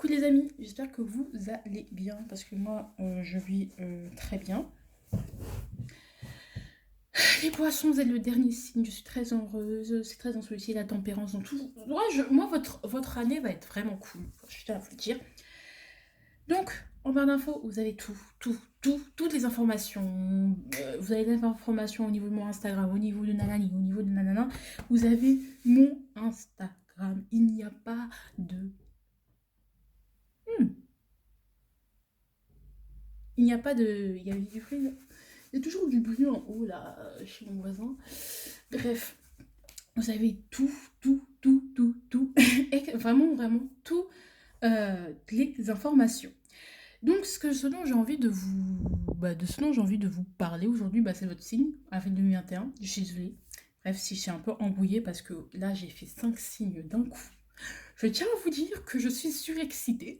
Coucou les amis, j'espère que vous allez bien parce que moi je vis très bien. Les poissons, vous êtes le dernier signe, je suis très heureuse, c'est très ensoleillé, la tempérance dans tout. Moi votre année va être vraiment cool, je tiens à vous le dire. Donc, en barre d'infos, vous avez toutes les informations. Vous avez des informations au niveau de mon Instagram, au niveau de Nanani, au niveau de Nanana. Vous avez mon Instagram. Il n'y a pas de... Hmm. Il n'y a pas de... Il y a du bruit. Il y a toujours du bruit en haut, là, chez mon voisin. Bref, vous avez tout. Et vraiment, tout les informations. Donc, ce dont j'ai envie de vous... de ce dont j'ai envie de vous parler aujourd'hui, c'est votre signe, avril 2021. Je suis désolée. Bref, si je suis un peu embrouillée parce que là, j'ai fait 5 signes d'un coup. Je tiens à vous dire que je suis surexcitée.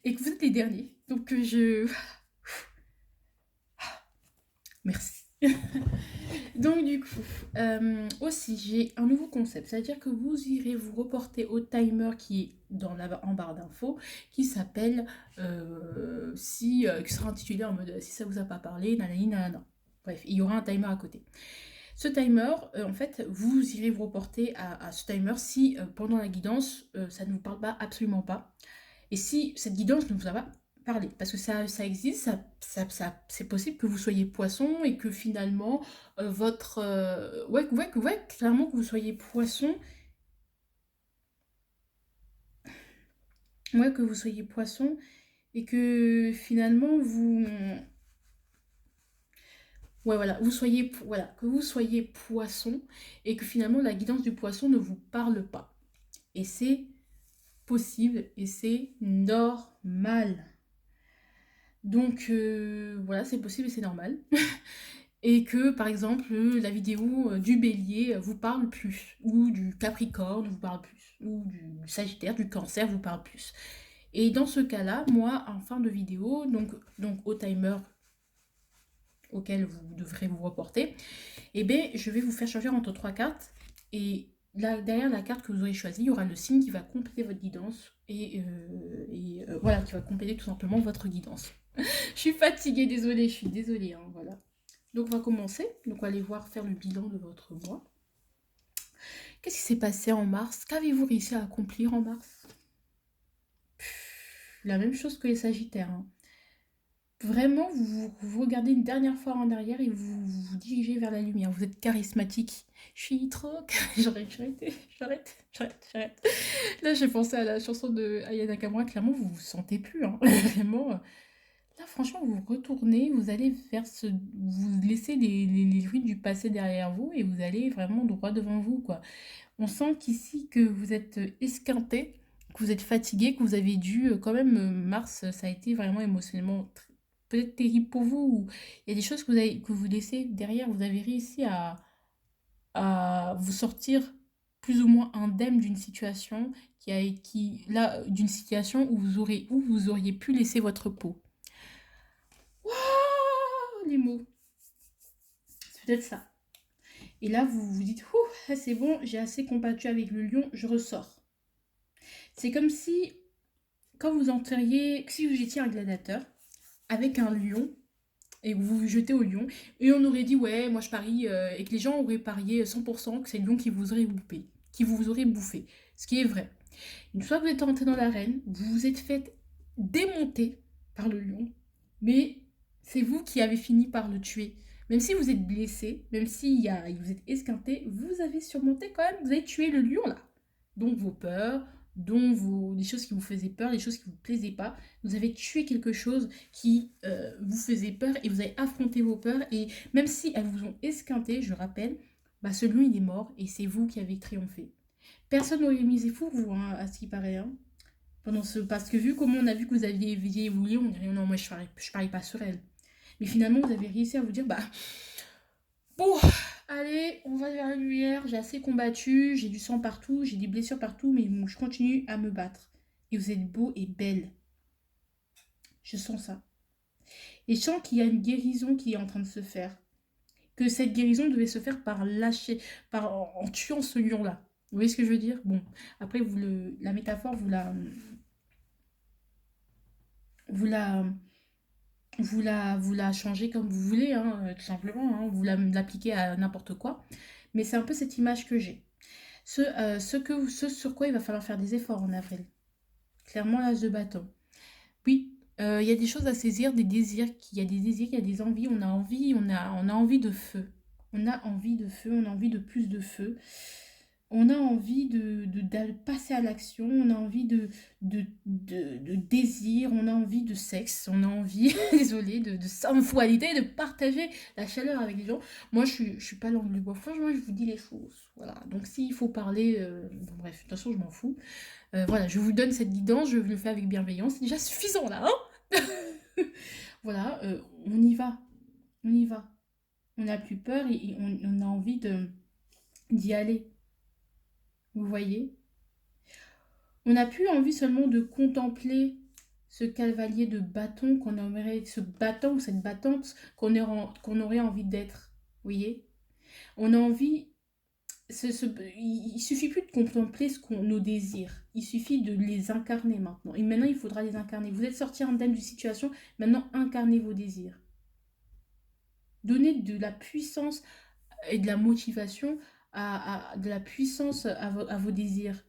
Et que vous êtes les derniers. Donc, je... Merci. Donc du coup, aussi j'ai un nouveau concept, c'est-à-dire que vous irez vous reporter au timer qui est en barre d'infos, qui s'appelle qui sera intitulé en mode si ça vous a pas parlé, nanani nanana. Bref, il y aura un timer à côté. Ce timer, en fait, vous irez vous reporter à ce timer si pendant la guidance, ça ne vous parle pas, absolument pas. Et si cette guidance ne vous a pas parlé, parce que ça existe, c'est possible que vous soyez poisson et que finalement, votre... ouais, clairement que vous soyez poisson. Ouais, que vous soyez poisson et que finalement vous... Ouais, voilà, que vous soyez poisson et que finalement la guidance du poisson ne vous parle pas. Et c'est possible et c'est normal. Donc voilà, c'est possible et c'est normal. Et que par exemple la vidéo du bélier vous parle plus, ou du capricorne vous parle plus, ou du sagittaire, du cancer vous parle plus. Et dans ce cas-là, moi en fin de vidéo, donc au timer auquel vous devrez vous reporter, eh bien je vais vous faire changer entre trois cartes. Et là, derrière la carte que vous aurez choisie, il y aura le signe qui va compléter votre guidance. Voilà, qui va compléter tout simplement votre guidance. Je suis fatiguée, désolée, je suis désolée, hein, voilà. Donc on va commencer. Donc on va aller voir faire le bilan de votre mois. Qu'est-ce qui s'est passé en mars? Qu'avez-vous réussi à accomplir en mars? La même chose que les Sagittaires, hein. Vraiment, vous regardez une dernière fois en arrière et vous dirigez vers la lumière. Vous êtes charismatique. Je suis trop... J'arrête. Là, j'ai pensé à la chanson de Aya Nakamura. Clairement, vous vous sentez plus, hein. Vraiment. Là, franchement, vous retournez, vous allez vers ce... Vous laissez les ruines du passé derrière vous et vous allez vraiment droit devant vous, quoi. On sent qu'ici, que vous êtes esquinté, que vous êtes fatigué, que vous avez dû... Quand même, mars, ça a été vraiment émotionnellement peut-être terrible pour vous. Ou il y a des choses que vous laissez derrière. Vous avez réussi à vous sortir plus ou moins indemne d'une situation d'une situation où vous auriez pu laisser votre peau. Waouh, les mots. C'est peut-être ça. Et là, vous vous dites, ouh, c'est bon, j'ai assez combattu avec le lion, je ressors. C'est comme si, quand vous enteriez, si vous étiez un gladiateur avec un lion et que vous vous jetez au lion, et on aurait dit, ouais, moi je parie, et que les gens auraient parié 100% que c'est le lion qui vous aurait bouffé, ce qui est vrai. Une fois que vous êtes rentré dans l'arène, vous vous êtes fait démonter par le lion, mais c'est vous qui avez fini par le tuer. Même si vous êtes blessé, même si vous êtes esquinté, vous avez surmonté quand même, vous avez tué le lion là. Donc vos peurs, les choses qui vous faisaient peur, les choses qui vous plaisaient pas, vous avez tué quelque chose qui vous faisait peur et vous avez affronté vos peurs et même si elles vous ont esquinté, je rappelle, ce lion il est mort et c'est vous qui avez triomphé. Personne n'aurait misé pour vous, hein, à ce qui paraît. Hein. Parce que vu comment on a vu que vous aviez éveillé Willy, on dirait non, moi je parie pas sur elle. Mais finalement, vous avez réussi à vous dire, bon, allez, on va vers la lumière, j'ai assez combattu, j'ai du sang partout, j'ai des blessures partout, mais bon, je continue à me battre. Et vous êtes beau et belle. Je sens ça. Et je sens qu'il y a une guérison qui est en train de se faire. Que cette guérison devait se faire en tuant ce lion-là. Vous voyez ce que je veux dire? Bon, après, la métaphore, vous la, vous la changez comme vous voulez, hein, tout simplement, hein, vous l'appliquez à n'importe quoi. Mais c'est un peu cette image que j'ai. Ce sur quoi il va falloir faire des efforts en avril. Clairement, l'âge de bâton. Oui, il y a des choses à saisir, des désirs, il y a des désirs, il y a des envies, on a envie de feu. On a envie de feu, on a envie de plus de feu. On a envie de passer à l'action, on a envie de désir, on a envie de sexe, on a envie, désolé, de sensualité, de partager la chaleur avec les gens. Moi, je suis pas langue de bois, franchement, je vous dis les choses. Voilà, donc s'il faut parler, bon, bref, de toute façon, je m'en fous. Voilà, je vous donne cette guidance, je le fais avec bienveillance, c'est déjà suffisant là, hein. Voilà, on y va, on y va. On n'a plus peur et on a envie d'y aller. Vous voyez? On n'a plus envie seulement de contempler ce cavalier de bâton qu'on aurait, ce battant ou cette battante qu'on aurait envie d'être. Vous voyez? On a envie, il suffit plus de contempler nos désirs. Il suffit de les incarner maintenant. Et maintenant, il faudra les incarner. Vous êtes sorti indemne d'une situation, maintenant incarnez vos désirs. Donnez de la puissance et de la motivation de la puissance à vos désirs.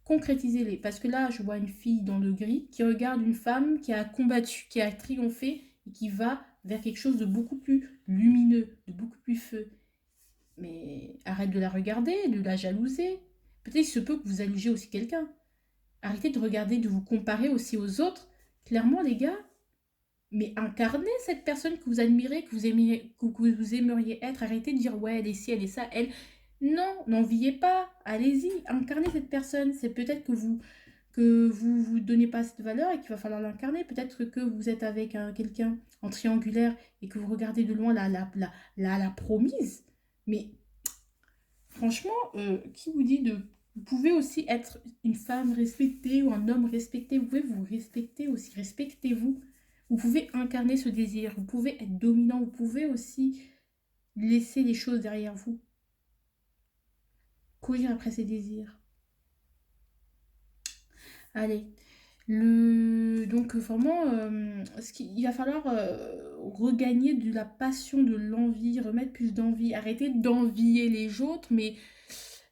Concrétisez-les. Parce que là, je vois une fille dans le gris qui regarde une femme qui a combattu, qui a triomphé et qui va vers quelque chose de beaucoup plus lumineux, de beaucoup plus feu. Mais arrête de la regarder, de la jalouser. Peut-être qu'il se peut que vous allusiez aussi quelqu'un. Arrêtez de regarder, de vous comparer aussi aux autres. Clairement, les gars, mais incarnez cette personne que vous admirez, que vous aimeriez être. Arrêtez de dire ouais, elle est ci, elle est ça, elle. Non, n'enviez pas. Allez-y, incarnez cette personne. C'est peut-être que vous donnez pas cette valeur et qu'il va falloir l'incarner. Peut-être que vous êtes avec quelqu'un en triangulaire et que vous regardez de loin la promise. Mais franchement, qui vous dit de... Vous pouvez aussi être une femme respectée ou un homme respecté. Vous pouvez vous respecter aussi. Respectez-vous. Vous pouvez incarner ce désir. Vous pouvez être dominant. Vous pouvez aussi laisser les choses derrière vous. Courir après ses désirs. Allez. Donc vraiment, il va falloir regagner de la passion, de l'envie, remettre plus d'envie. Arrêtez d'envier les autres, mais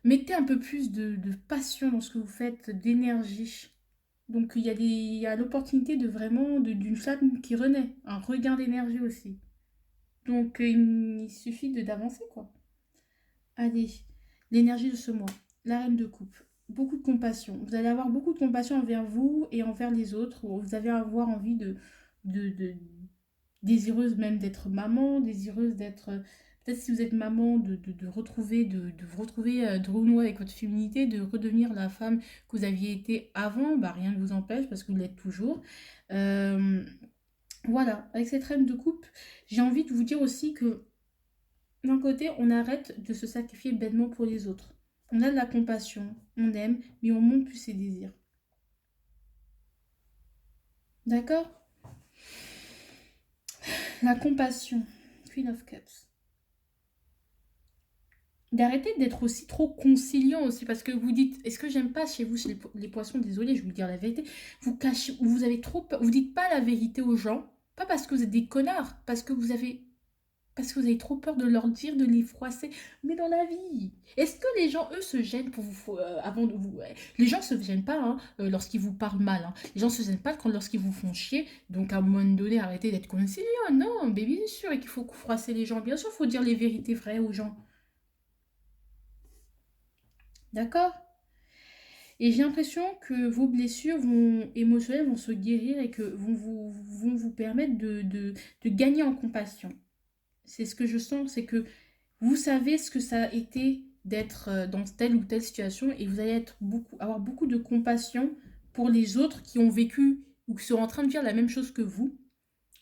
mettez un peu plus de passion dans ce que vous faites, d'énergie. Donc il y a l'opportunité de vraiment d'une flamme qui renaît, un regain d'énergie aussi. Donc il suffit d'avancer quoi. Allez, l'énergie de ce mois, la reine de coupe. Beaucoup de compassion. Vous allez avoir beaucoup de compassion envers vous et envers les autres. Vous allez avoir envie de désireuse même d'être maman, désireuse d'être peut-être si vous êtes maman de vous retrouver de renouer avec votre féminité, de redevenir la femme que vous aviez été avant, bah rien ne vous empêche parce que vous l'êtes toujours. Euh, voilà, avec cette reine de coupe, j'ai envie de vous dire aussi que d'un côté, on arrête de se sacrifier bêtement pour les autres. On a de la compassion, on aime, mais on montre plus ses désirs. D'accord? La compassion, Queen of Cups. D'arrêter d'être aussi trop conciliant aussi parce que vous dites est-ce que j'aime pas chez vous chez les poissons, désolé je vais vous dire la vérité, vous cachez, vous avez trop peur, vous dites pas la vérité aux gens, pas parce que vous êtes des connards, parce que vous avez trop peur de leur dire, de les froisser. Mais dans la vie, est-ce que les gens, eux, se gênent pour vous... avant de vous... Les gens se gênent pas hein, lorsqu'ils vous parlent mal. Hein. Les gens se gênent pas lorsqu'ils vous font chier. Donc, à un moment donné, arrêtez d'être conciliant. Non, mais bien sûr, et qu'il faut froisser les gens. Bien sûr, il faut dire les vérités vraies aux gens. D'accord? Et j'ai l'impression que vos blessures émotionnelles vont se guérir et que vont vous permettre de gagner en compassion. C'est ce que je sens, c'est que vous savez ce que ça a été d'être dans telle ou telle situation et vous allez avoir beaucoup de compassion pour les autres qui ont vécu ou qui sont en train de vivre la même chose que vous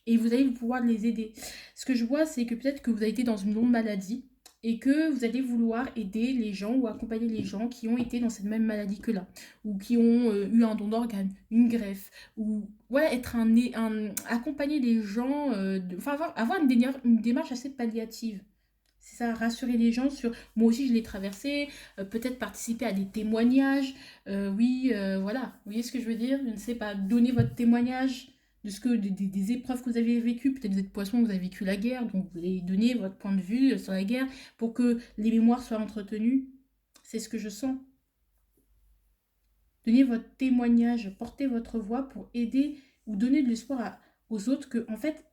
et vous allez pouvoir les aider. Ce que je vois, c'est que peut-être que vous avez été dans une longue maladie et que vous allez vouloir aider les gens ou accompagner les gens qui ont été dans cette même maladie que là, ou qui ont eu un don d'organe, une greffe, ou ouais, accompagner les gens, avoir une démarche assez palliative. C'est ça, rassurer les gens sur moi aussi je l'ai traversé, peut-être participer à des témoignages, oui, voilà, vous voyez ce que je veux dire? Je ne sais pas, donner votre témoignage, de ce que des épreuves que vous avez vécues. Peut-être vous êtes poisson, vous avez vécu la guerre, donc vous allez donner votre point de vue sur la guerre pour que les mémoires soient entretenues. C'est ce que je sens. Donnez votre témoignage, portez votre voix pour aider ou donner de l'espoir aux autres que, en fait,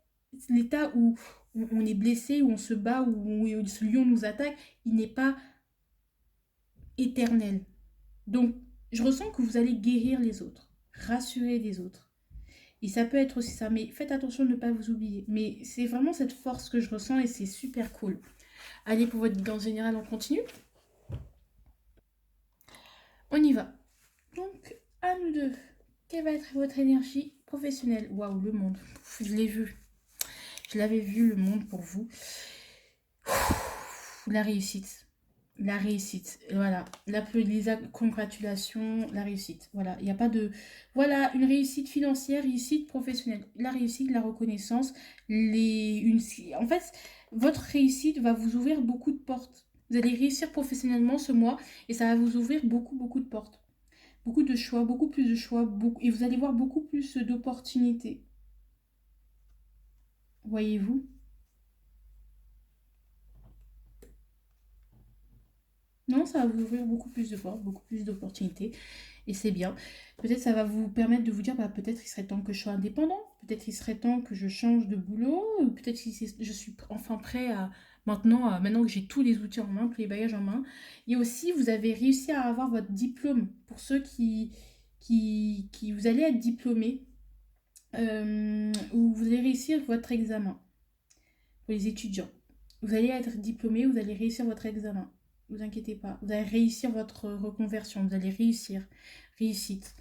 l'état où on est blessé, où on se bat, où ce lion nous attaque, il n'est pas éternel. Donc, je ressens que vous allez guérir les autres, rassurer les autres. Et ça peut être aussi ça, mais faites attention de ne pas vous oublier. Mais c'est vraiment cette force que je ressens et c'est super cool. Allez, pour votre guidance générale, on continue. On y va. Donc, à nous deux, quelle va être votre énergie professionnelle? Waouh, le monde, je l'ai vu. Je l'avais vu, le monde pour vous. La réussite. La réussite. Voilà. Les congratulations, la réussite. Voilà. Il n'y a pas de... Voilà, une réussite financière, réussite professionnelle. La réussite, la reconnaissance. En fait, votre réussite va vous ouvrir beaucoup de portes. Vous allez réussir professionnellement ce mois et ça va vous ouvrir beaucoup, beaucoup de portes. Beaucoup de choix, beaucoup plus de choix. Et vous allez voir beaucoup plus d'opportunités. Voyez-vous? Non, ça va vous ouvrir beaucoup plus de portes, beaucoup plus d'opportunités. Et c'est bien. Peut-être ça va vous permettre de vous dire, bah, peut-être il serait temps que je sois indépendant. Peut-être il serait temps que je change de boulot. Ou peut-être que je suis enfin prêt à maintenant que j'ai tous les outils en main, tous les bagages en main. Et aussi, vous avez réussi à avoir votre diplôme. Pour ceux qui vous allez être diplômé, ou vous allez réussir votre examen. Pour les étudiants. Vous allez être diplômé, vous allez réussir votre examen. Ne vous inquiétez pas. Vous allez réussir votre reconversion. Vous allez réussir. Réussite.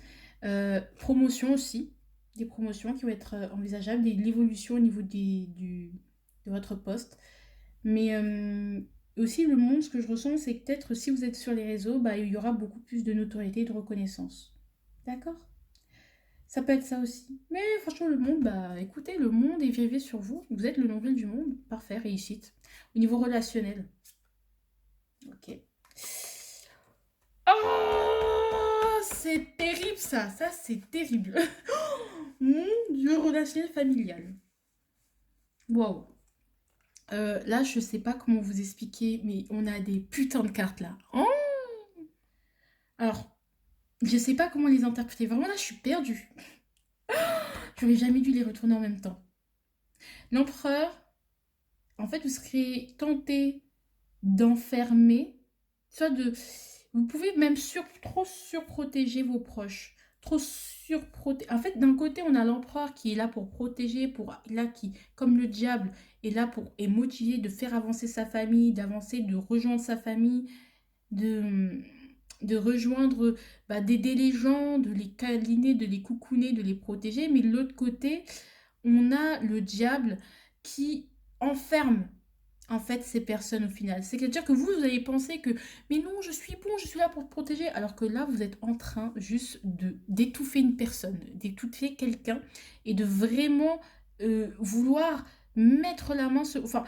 Promotion aussi. Des promotions qui vont être envisageables. L'évolution au niveau de votre poste. Mais aussi, le monde, ce que je ressens, c'est que peut-être si vous êtes sur les réseaux, bah, il y aura beaucoup plus de notoriété et de reconnaissance. D'accord? Ça peut être ça aussi. Mais franchement, le monde, bah écoutez, le monde est vivé sur vous. Vous êtes le nombril du monde. Parfait, réussite. Au niveau relationnel. Ok. Oh, c'est terrible ça. Ça, c'est terrible. Mon Dieu, relationnel familial. Wow. Là, je sais pas comment vous expliquer, mais on a des putains de cartes là. Oh, alors, je sais pas comment les interpréter. Vraiment, là, je suis perdue. J'aurais jamais dû les retourner en même temps. L'empereur, en fait, vous serez tenté d'enfermer, soit de... Vous pouvez même trop surprotéger vos proches. Trop surprotéger. En fait, d'un côté, on a l'empereur qui est là pour protéger, qui, comme le diable, est motivé de faire avancer sa famille, d'avancer, de rejoindre sa famille, de, de rejoindre, bah, d'aider les gens, de les câliner, de les coucouner, de les protéger. Mais de l'autre côté, on a le diable qui enferme en fait ces personnes au final. C'est-à-dire que vous allez penser que mais non, je suis bon, je suis là pour te protéger, alors que là, vous êtes en train juste d'étouffer une personne, d'étouffer quelqu'un et de vraiment vouloir mettre la main sur... Enfin,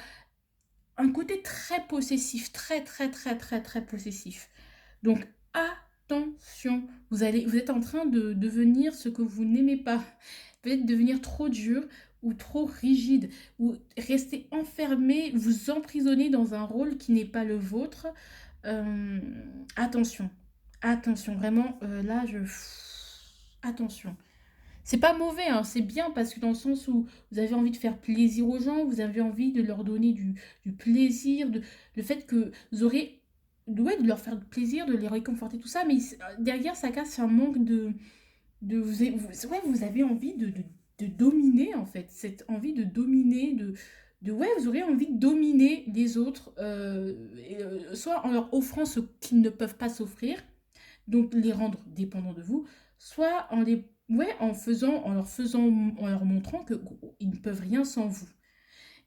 un côté très possessif, très, très, très, très, très possessif. Donc, attention, vous êtes en train de devenir ce que vous n'aimez pas. Peut-être devenir trop dur ou trop rigide, ou rester enfermé, vous emprisonner dans un rôle qui n'est pas le vôtre. Euh, attention, attention, vraiment, là, attention. C'est pas mauvais, hein, c'est bien parce que dans le sens où vous avez envie de faire plaisir aux gens, vous avez envie de leur donner du plaisir, le fait que vous aurez, ouais, de leur faire plaisir, de les réconforter, tout ça, mais derrière ça casse un manque ouais, vous avez envie de dominer en fait, cette envie de dominer, ouais, vous aurez envie de dominer les autres, soit en leur offrant ce qu'ils ne peuvent pas s'offrir, donc les rendre dépendants de vous, soit en leur montrant que ils ne peuvent rien sans vous.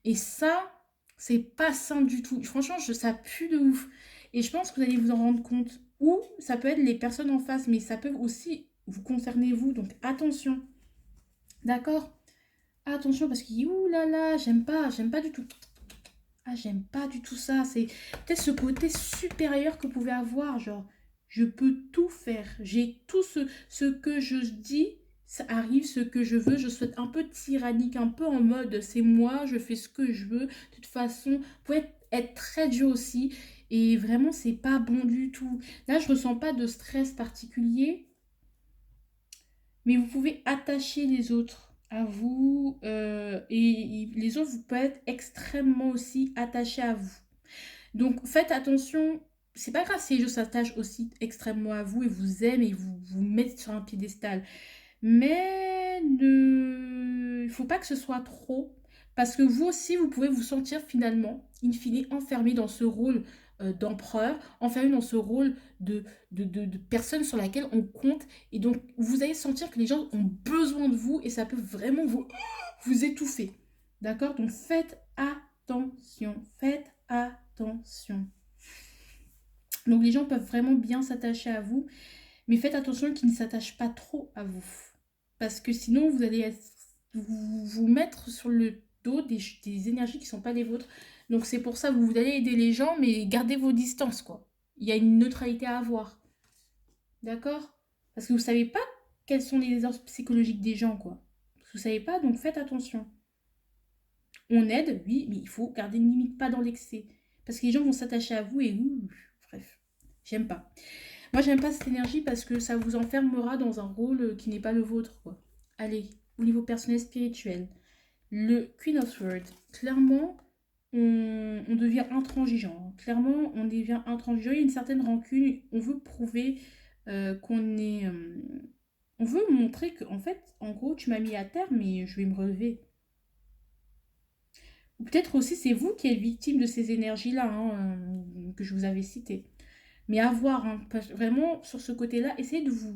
Et ça, c'est pas sain du tout. Franchement, ça pue de ouf. Et je pense que vous allez vous en rendre compte. Ou ça peut être les personnes en face, mais ça peut aussi vous concerner vous. Donc attention. D'accord? Attention parce que ouh là là, j'aime pas du tout. Ah, j'aime pas du tout ça. C'est peut-être ce côté supérieur que vous pouvez avoir. Genre, je peux tout faire. J'ai tout ce que je dis. ça arrive ce que je veux, je souhaite un peu tyrannique, un peu en mode c'est moi, je fais ce que je veux. De toute façon, vous pouvez être très dur aussi et vraiment c'est pas bon du tout. Là, je ressens pas de stress particulier, mais vous pouvez attacher les autres à vous et les autres, vous pouvez être extrêmement aussi attachés à vous. Donc faites attention, c'est pas grave si les gens s'attachent aussi extrêmement à vous et vous aiment et vous mettent sur un piédestal. Mais il ne faut pas que ce soit trop, parce que vous aussi, vous pouvez vous sentir finalement, in fine, enfermé dans ce rôle d'empereur, enfermé dans ce rôle de personne sur laquelle on compte. Et donc, vous allez sentir que les gens ont besoin de vous et ça peut vraiment vous étouffer. D'accord? Donc, faites attention. Faites attention. Donc, les gens peuvent vraiment bien s'attacher à vous, mais faites attention qu'ils ne s'attachent pas trop à vous. Parce que sinon, vous allez vous mettre sur le dos des énergies qui ne sont pas les vôtres. Donc c'est pour ça que vous allez aider les gens, mais gardez vos distances, quoi. Il y a une neutralité à avoir. D'accord? Parce que vous ne savez pas quelles sont les erreurs psychologiques des gens, quoi. Vous ne savez pas, donc faites attention. On aide, oui, mais il faut garder une limite, pas dans l'excès. Parce que les gens vont s'attacher à vous et bref, j'aime pas. Moi, j'aime pas cette énergie parce que ça vous enfermera dans un rôle qui n'est pas le vôtre, quoi. Allez, au niveau personnel spirituel, le Queen of Swords, clairement, on devient intransigeant. Clairement, on devient intransigeant. Il y a une certaine rancune. On veut prouver qu'on est. On veut montrer que, en fait, en gros, tu m'as mis à terre, mais je vais me relever. Ou peut-être aussi, c'est vous qui êtes victime de ces énergies-là que je vous avais citées. Mais à voir, hein, vraiment sur ce côté-là, essayez de vous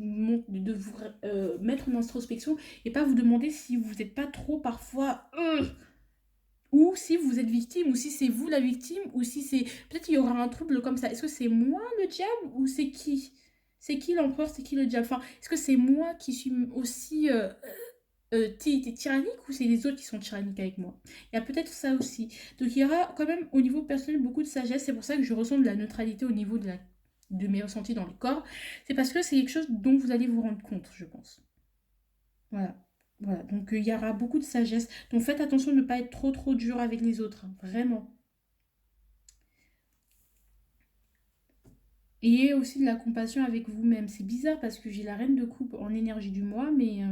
mettre en introspection et pas vous demander si vous n'êtes pas trop parfois, ou si vous êtes victime, ou si c'est vous la victime, ou si c'est, peut-être qu'il y aura un trouble comme ça. Est-ce que c'est moi le diable ou c'est qui? C'est qui l'empereur, c'est qui le diable? Enfin, est-ce que c'est moi qui suis aussi tyrannique ou c'est les autres qui sont tyranniques avec moi? Il y a peut-être ça aussi. Donc il y aura quand même au niveau personnel beaucoup de sagesse. C'est pour ça que je ressens de la neutralité au niveau de mes ressentis dans le corps. C'est parce que c'est quelque chose dont vous allez vous rendre compte, je pense. Voilà. Voilà. Donc il y aura beaucoup de sagesse. Donc faites attention de ne pas être trop trop dur avec les autres. Hein. Vraiment. Ayez aussi de la compassion avec vous-même. C'est bizarre parce que j'ai la reine de coupe en énergie du mois, mais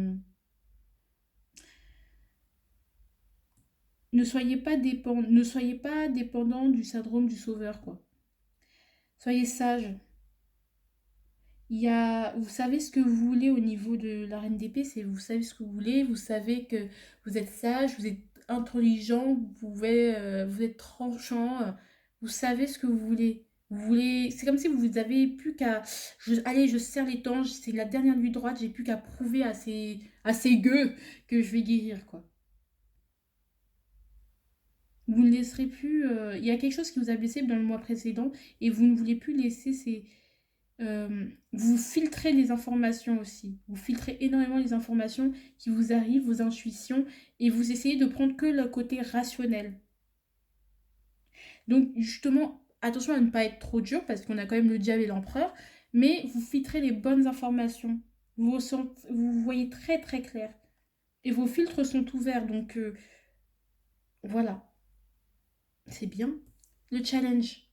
ne soyez pas dépendant du syndrome du sauveur, quoi. Soyez sage. Vous savez ce que vous voulez au niveau de la reine d'épée, c'est vous savez ce que vous voulez, vous savez que vous êtes sage, vous êtes intelligent, vous êtes tranchant, vous savez ce que vous voulez. C'est comme si vous avez plus qu'à, allez, je serre les dents, c'est la dernière nuit droite, j'ai plus qu'à prouver à ces gueux que je vais guérir, quoi. Vous ne laisserez plus, il y a quelque chose qui vous a blessé dans le mois précédent et vous ne voulez plus laisser vous filtrez les informations aussi. Vous filtrez énormément les informations qui vous arrivent, vos intuitions, et vous essayez de prendre que le côté rationnel. Donc justement, attention à ne pas être trop dur, parce qu'on a quand même le diable et l'empereur, mais vous filtrez les bonnes informations. Vous voyez très très clair. Et vos filtres sont ouverts, donc voilà, c'est bien. Le challenge.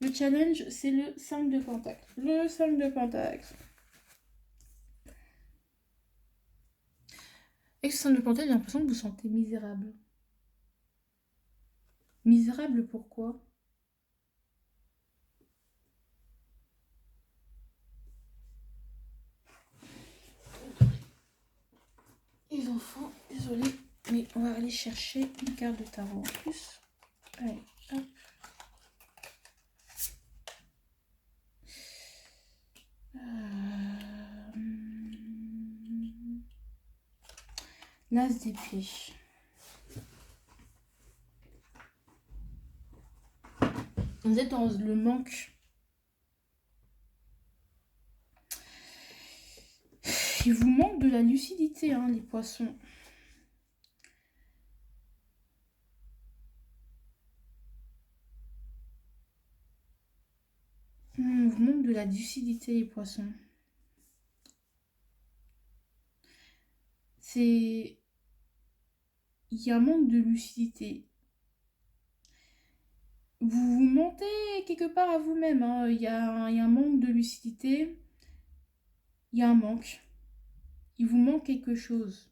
Le challenge, c'est le 5 de Pentacle. Le 5 de Pentacle. Avec ce 5 de Pentacle, j'ai l'impression que vous vous sentez misérable. Misérable pourquoi? Les enfants, désolé, mais on va aller chercher une carte de tarot en plus. Allez, hop. L'as d'épée. Vous êtes dans le manque. Il vous manque de la lucidité, hein, les poissons. Il vous manque de la lucidité, les poissons. c'est... Il y a un manque de lucidité. Vous mentez quelque part à vous-même, hein. Il y a un manque de lucidité. Il y a un manque. Il vous manque quelque chose.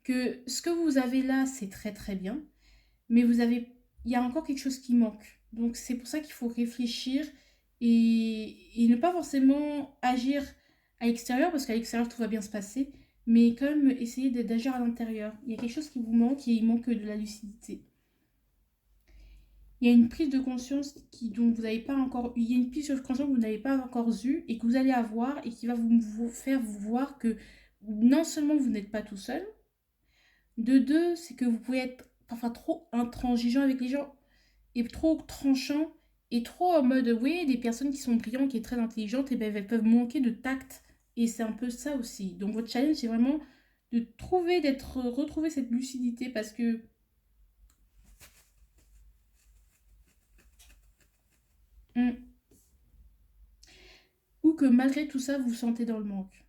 Que ce que vous avez là, c'est très très bien. Mais il y a encore quelque chose qui manque. Donc c'est pour ça qu'il faut réfléchir et ne pas forcément agir à l'extérieur, parce qu'à l'extérieur tout va bien se passer, mais quand même essayer d'agir à l'intérieur. Il y a quelque chose qui vous manque et il manque de la lucidité. Il y a une prise de conscience dont vous n'avez pas encore eu, il y a une prise de conscience que vous n'avez pas encore eue et que vous allez avoir et qui va vous faire vous voir que non seulement vous n'êtes pas tout seul, de deux, c'est que vous pouvez être parfois trop intransigeant avec les gens et trop tranchant et trop en mode oui, des personnes qui sont brillantes, qui sont très intelligentes, et ben elles peuvent manquer de tact. Et c'est un peu ça aussi. Donc votre challenge, c'est vraiment de retrouver cette lucidité parce que hmm, ou que malgré tout ça, vous vous sentez dans le manque.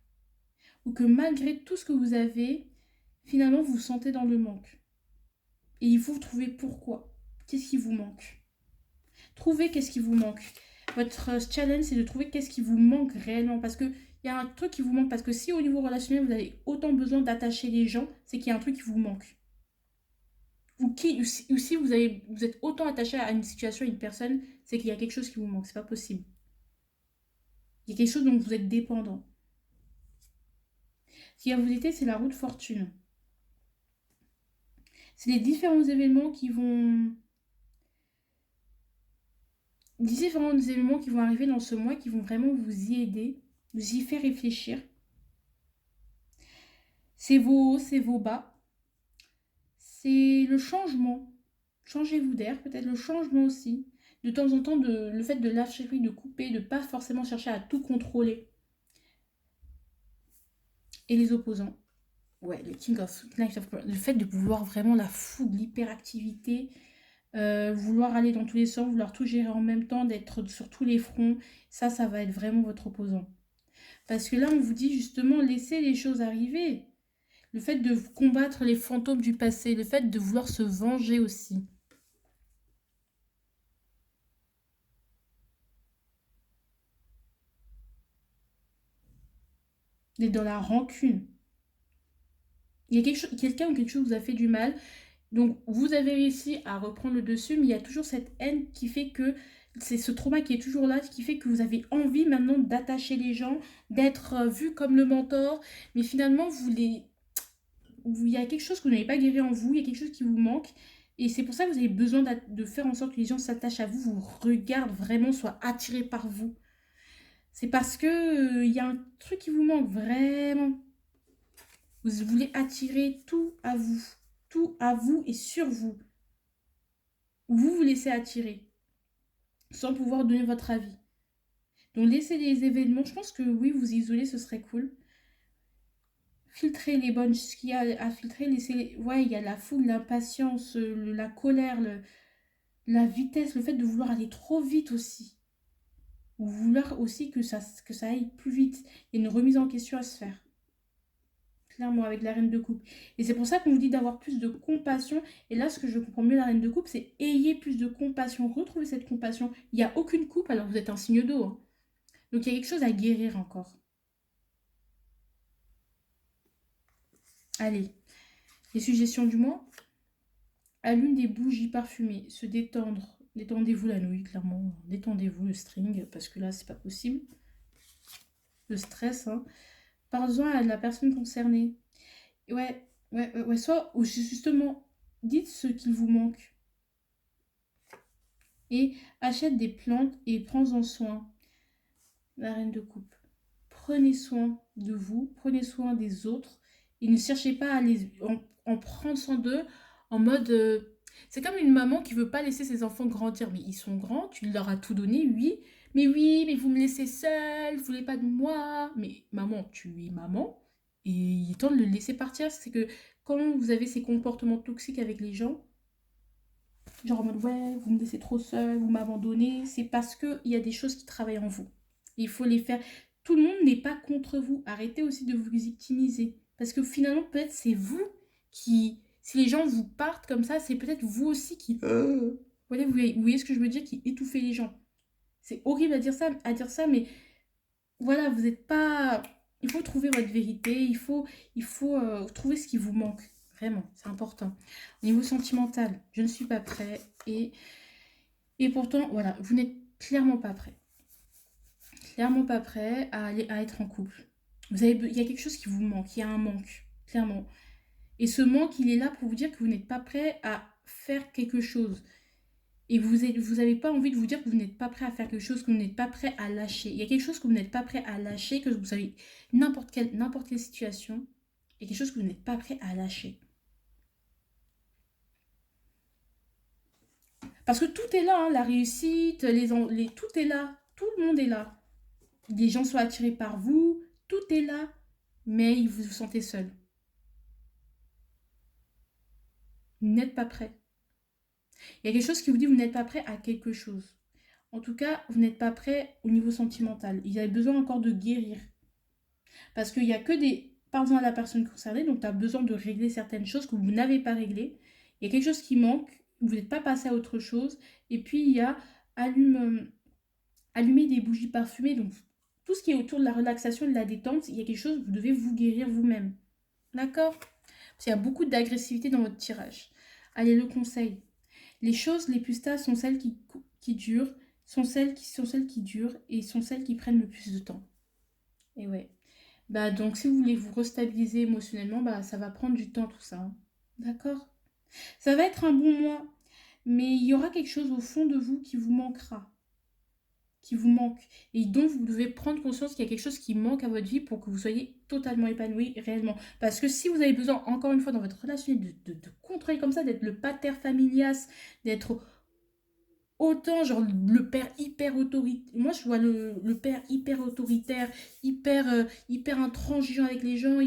Ou que malgré tout ce que vous avez, finalement, vous vous sentez dans le manque. Et il faut trouver pourquoi. Qu'est-ce qui vous manque? Trouvez qu'est-ce qui vous manque. Votre challenge, c'est de trouver qu'est-ce qui vous manque réellement. Parce qu'il y a un truc qui vous manque. Parce que si au niveau relationnel, vous avez autant besoin d'attacher les gens, c'est qu'il y a un truc qui vous manque. Ou si vous êtes autant attaché à une situation, à une personne, c'est qu'il y a quelque chose qui vous manque. C'est pas possible. Il y a quelque chose dont vous êtes dépendant. Ce qui va vous aider, c'est la roue de fortune. C'est les différents événements qui vont... Différents événements qui vont arriver dans ce mois qui vont vraiment vous y aider, vous y faire réfléchir. C'est vos hauts, c'est vos bas. C'est le changement. Changez-vous d'air, peut-être le changement aussi. De temps en temps, le fait de lâcher prise, de couper, de ne pas forcément chercher à tout contrôler. Et les opposants. Ouais, le Knight of le fait de vouloir vraiment la fougue, l'hyperactivité, vouloir aller dans tous les sens, vouloir tout gérer en même temps, d'être sur tous les fronts, ça va être vraiment votre opposant. Parce que là, on vous dit justement, laissez les choses arriver. Le fait de combattre les fantômes du passé, le fait de vouloir se venger aussi. D'être dans la rancune. Il y a quelqu'un ou quelque chose vous a fait du mal. Donc, vous avez réussi à reprendre le dessus, mais il y a toujours cette haine qui fait que c'est ce trauma qui est toujours là, qui fait que vous avez envie maintenant d'attacher les gens, d'être vu comme le mentor, mais finalement, il y a quelque chose que vous n'avez pas guéri en vous, il y a quelque chose qui vous manque, et c'est pour ça que vous avez besoin de faire en sorte que les gens s'attachent à vous, vous regardent vraiment, soient attirés par vous. C'est parce que il y a un truc qui vous manque vraiment. Vous voulez attirer tout à vous et sur vous. Vous vous laissez attirer sans pouvoir donner votre avis. Donc laissez les événements, je pense que oui, vous isoler, ce serait cool. Filtrez les bonnes, ce qu'il y a à filtrer, laissez, ouais, il y a la foule, l'impatience, la colère, la vitesse, le fait de vouloir aller trop vite aussi. Ou vouloir aussi que ça aille plus vite. Il y a une remise en question à se faire. Clairement, avec la reine de coupe. Et c'est pour ça qu'on vous dit d'avoir plus de compassion. Et là, ce que je comprends mieux la reine de coupe, c'est ayez plus de compassion, retrouvez cette compassion. Il n'y a aucune coupe, alors vous êtes un signe d'eau, hein. Donc il y a quelque chose à guérir encore. Allez, les suggestions du mois. Allume des bougies parfumées, se détendre. Détendez-vous la nouille, clairement. Détendez-vous le string, parce que là, c'est pas possible. Le stress, hein. Parlez-en à la personne concernée. Ouais. Soit, ou justement, dites ce qu'il vous manque. Et achète des plantes et prends-en soin. La reine de coupe. Prenez soin de vous, prenez soin des autres. Et ne cherchez pas à en prendre soin d'eux en mode... c'est comme une maman qui veut pas laisser ses enfants grandir. Mais ils sont grands, tu leur as tout donné, oui, mais vous me laissez seule, vous voulez pas de moi. Mais maman, tu es maman. Et il est temps de le laisser partir. C'est que quand vous avez ces comportements toxiques avec les gens, genre en mode ouais, vous me laissez trop seule, vous m'abandonnez, c'est parce qu'il y a des choses qui travaillent en vous. Il faut les faire. Tout le monde n'est pas contre vous. Arrêtez aussi de vous victimiser. Parce que finalement, peut-être c'est vous qui... Si les gens vous partent comme ça, c'est peut-être vous aussi qui... Voilà, vous voyez ce que je veux dire, qui étouffez les gens. C'est horrible à dire ça, mais voilà, vous n'êtes pas... Il faut trouver votre vérité, il faut trouver ce qui vous manque. Vraiment, c'est important. Au niveau sentimental, je ne suis pas prêt. Et pourtant, voilà, vous n'êtes clairement pas prêt. Clairement pas prêt à être en couple. Il y a quelque chose qui vous manque, il y a un manque, clairement. Et ce manque, il est là pour vous dire que vous n'êtes pas prêt à faire quelque chose. Et vous n'avez pas envie de vous dire que vous n'êtes pas prêt à faire quelque chose, que vous n'êtes pas prêt à lâcher. Il y a quelque chose que vous n'êtes pas prêt à lâcher, que vous savez, n'importe quelle situation, il y a quelque chose que vous n'êtes pas prêt à lâcher. Parce que tout est là, hein, la réussite, tout est là, tout le monde est là. Les gens sont attirés par vous, tout est là, mais vous vous sentez seul. Vous n'êtes pas prêt. Il y a quelque chose qui vous dit que vous n'êtes pas prêt à quelque chose. En tout cas, vous n'êtes pas prêt au niveau sentimental. Il y a besoin encore de guérir. Parce qu'il n'y a que des... Parlons à la personne concernée, donc tu as besoin de régler certaines choses que vous n'avez pas réglées. Il y a quelque chose qui manque, vous n'êtes pas passé à autre chose. Et puis, il y a allumer des bougies parfumées. Donc, tout ce qui est autour de la relaxation et de la détente, il y a quelque chose, vous devez vous guérir vous-même. D'accord? Parce qu'il y a beaucoup d'agressivité dans votre tirage. Allez, le conseil. Les choses les plus stables sont celles qui durent, sont celles qui durent et sont celles qui prennent le plus de temps. Et ouais. Bah donc si vous voulez vous restabiliser émotionnellement, bah ça va prendre du temps tout ça. Hein. D'accord? Ça va être un bon mois, mais il y aura quelque chose au fond de vous qui vous manquera. Qui vous manque. Et donc vous devez prendre conscience qu'il y a quelque chose qui manque à votre vie pour que vous soyez totalement épanoui réellement. Parce que si vous avez besoin, encore une fois, dans votre relation, de contrôler comme ça, d'être le pater familias, d'être autant genre le père hyper autoritaire. Moi je vois le père hyper autoritaire, hyper intransigeant avec les gens,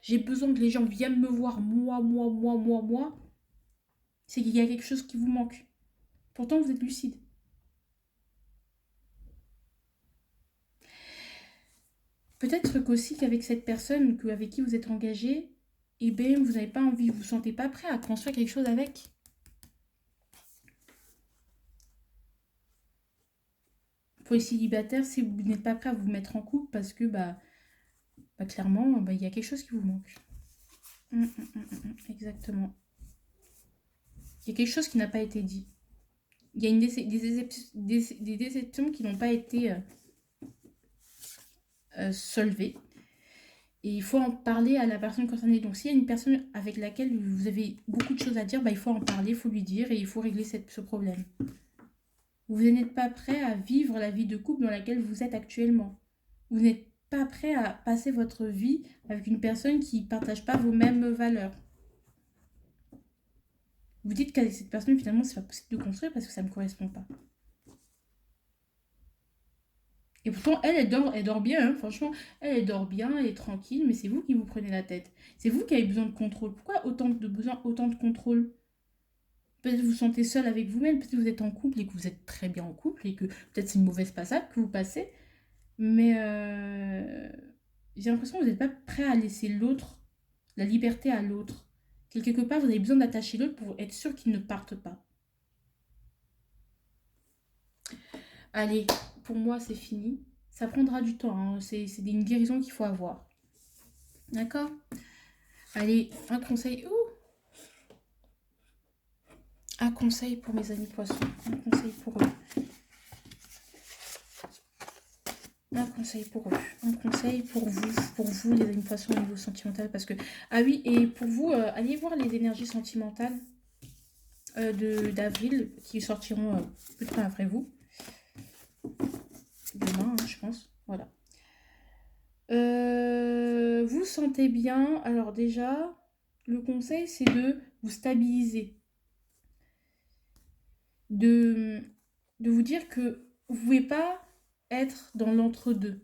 j'ai besoin que les gens viennent me voir moi. C'est qu'il y a quelque chose qui vous manque. Pourtant vous êtes lucide. Peut-être qu'aussi qu'avec cette personne avec qui vous êtes engagé, eh bien vous n'avez pas envie, vous ne vous sentez pas prêt à construire quelque chose avec. Pour les célibataires, si vous n'êtes pas prêt à vous mettre en couple parce que clairement, il y a quelque chose qui vous manque. Exactement. Il y a quelque chose qui n'a pas été dit. Il y a des déceptions qui n'ont pas été solvées. Et il faut en parler à la personne concernée. Donc s'il y a une personne avec laquelle vous avez beaucoup de choses à dire, il faut en parler, il faut lui dire et il faut régler ce problème. Vous n'êtes pas prêt à vivre la vie de couple dans laquelle vous êtes actuellement. Vous n'êtes pas prêt à passer votre vie avec une personne qui ne partage pas vos mêmes valeurs. Vous dites qu'avec cette personne, finalement, c'est pas possible de construire parce que ça ne me correspond pas. Et pourtant, elle dort bien, hein, franchement. Elle dort bien, elle est tranquille, mais c'est vous qui vous prenez la tête. C'est vous qui avez besoin de contrôle. Pourquoi autant de contrôle? Peut-être que vous vous sentez seul avec vous-même, peut-être que vous êtes en couple et que vous êtes très bien en couple et que peut-être c'est une mauvaise passade que vous passez. Mais j'ai l'impression que vous n'êtes pas prêt à laisser l'autre, la liberté à l'autre. Quelque part, vous avez besoin d'attacher l'autre pour être sûr qu'il ne parte pas. Allez, pour moi, c'est fini. Ça prendra du temps. Hein. C'est une guérison qu'il faut avoir. D'accord? Allez, un conseil. Un conseil pour mes amis poissons. Un conseil pour eux. Un conseil pour eux. Un conseil pour vous les amis poissons au niveau sentimental. Parce que, ah oui, et pour vous, allez voir les énergies sentimentales d'avril qui sortiront peu de temps après vous. Demain, hein, je pense. Voilà. Vous sentez bien. Alors déjà, le conseil, c'est de vous stabiliser. De vous dire que vous ne pouvez pas être dans l'entre-deux.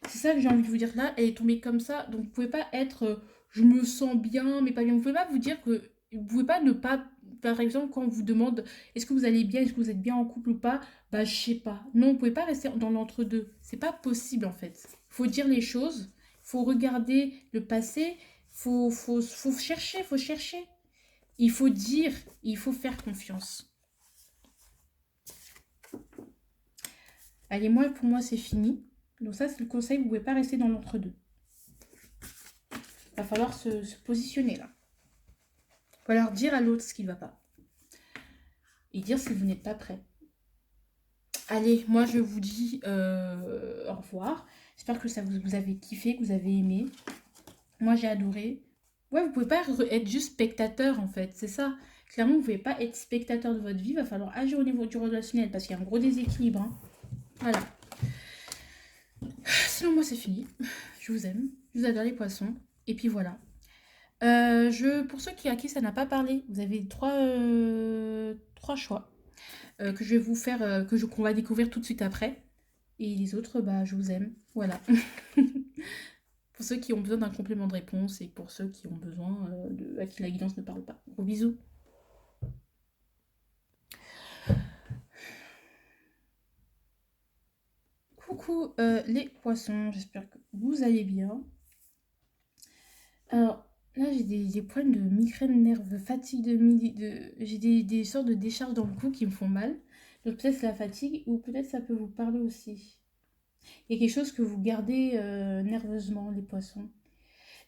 C'est ça que j'ai envie de vous dire là. Elle est tombée comme ça. Donc, vous ne pouvez pas être je me sens bien, mais pas bien. Vous ne pouvez pas vous dire que... Vous ne pouvez pas ne pas... Par exemple, quand on vous demande est-ce que vous allez bien, est-ce que vous êtes bien en couple ou pas, je sais pas. Non, vous ne pouvez pas rester dans l'entre-deux. C'est pas possible en fait. Il faut dire les choses. Il faut regarder le passé, faut chercher, faut chercher. Il faut dire, il faut faire confiance. Allez, moi, pour moi, c'est fini. Donc ça, c'est le conseil, vous ne pouvez pas rester dans l'entre-deux. Il va falloir se positionner là. Il va falloir dire à l'autre ce qui ne va pas. Et dire si vous n'êtes pas prêt. Allez, moi, je vous dis au revoir. J'espère que ça vous avez kiffé, que vous avez aimé. Moi, j'ai adoré. Ouais, vous pouvez pas être juste spectateur, en fait. C'est ça. Clairement, vous pouvez pas être spectateur de votre vie. Il va falloir agir au niveau du relationnel parce qu'il y a un gros déséquilibre. Hein. Voilà. Sinon, moi, c'est fini. Je vous aime. Je vous adore les poissons. Et puis voilà. Pour ceux à qui ça n'a pas parlé, vous avez trois choix que je vais vous faire, qu'on va découvrir tout de suite après. Et les autres, bah, je vous aime. Voilà. Pour ceux qui ont besoin d'un complément de réponse et pour ceux qui ont besoin à qui la guidance ne parle pas. Gros bisous. Coucou les poissons, j'espère que vous allez bien. Alors là j'ai des problèmes de migraine nerveuse, fatigue j'ai des sortes de décharges dans le cou qui me font mal. Donc peut-être c'est la fatigue ou peut-être ça peut vous parler aussi. Il y a quelque chose que vous gardez nerveusement les poissons.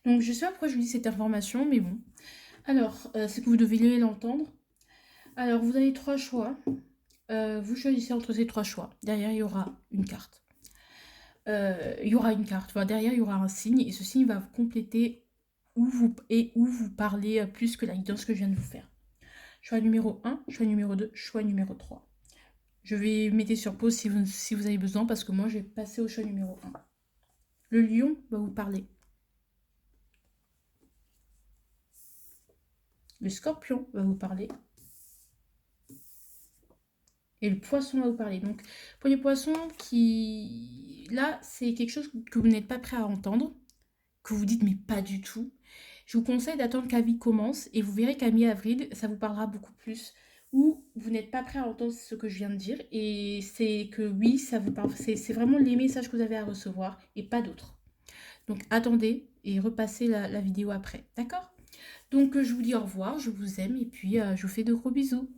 Donc je sais pas pourquoi je vous dis cette information mais bon. Alors c'est que vous devez l'entendre. Alors vous avez trois choix. Vous choisissez entre ces trois choix. Derrière il y aura une carte. Enfin, derrière il y aura un signe et ce signe va compléter où vous parlez plus que la guidance que je viens de vous faire. Choix numéro 1, choix numéro 2, choix numéro 3. Je vais mettre sur pause si vous avez besoin parce que moi je vais passer au choix numéro 1. Le lion va vous parler. Le scorpion va vous parler. Et le poisson va vous parler. Donc pour les poissons qui... Là, c'est quelque chose que vous n'êtes pas prêt à entendre, que vous dites mais pas du tout. Je vous conseille d'attendre qu'Avis commence et vous verrez qu'à mi-avril, ça vous parlera beaucoup plus. Ou vous n'êtes pas prêt à entendre ce que je viens de dire et c'est que oui, ça vous parle. C'est vraiment les messages que vous avez à recevoir et pas d'autres. Donc attendez et repassez la vidéo après, d'accord? Donc je vous dis au revoir, je vous aime et puis je vous fais de gros bisous.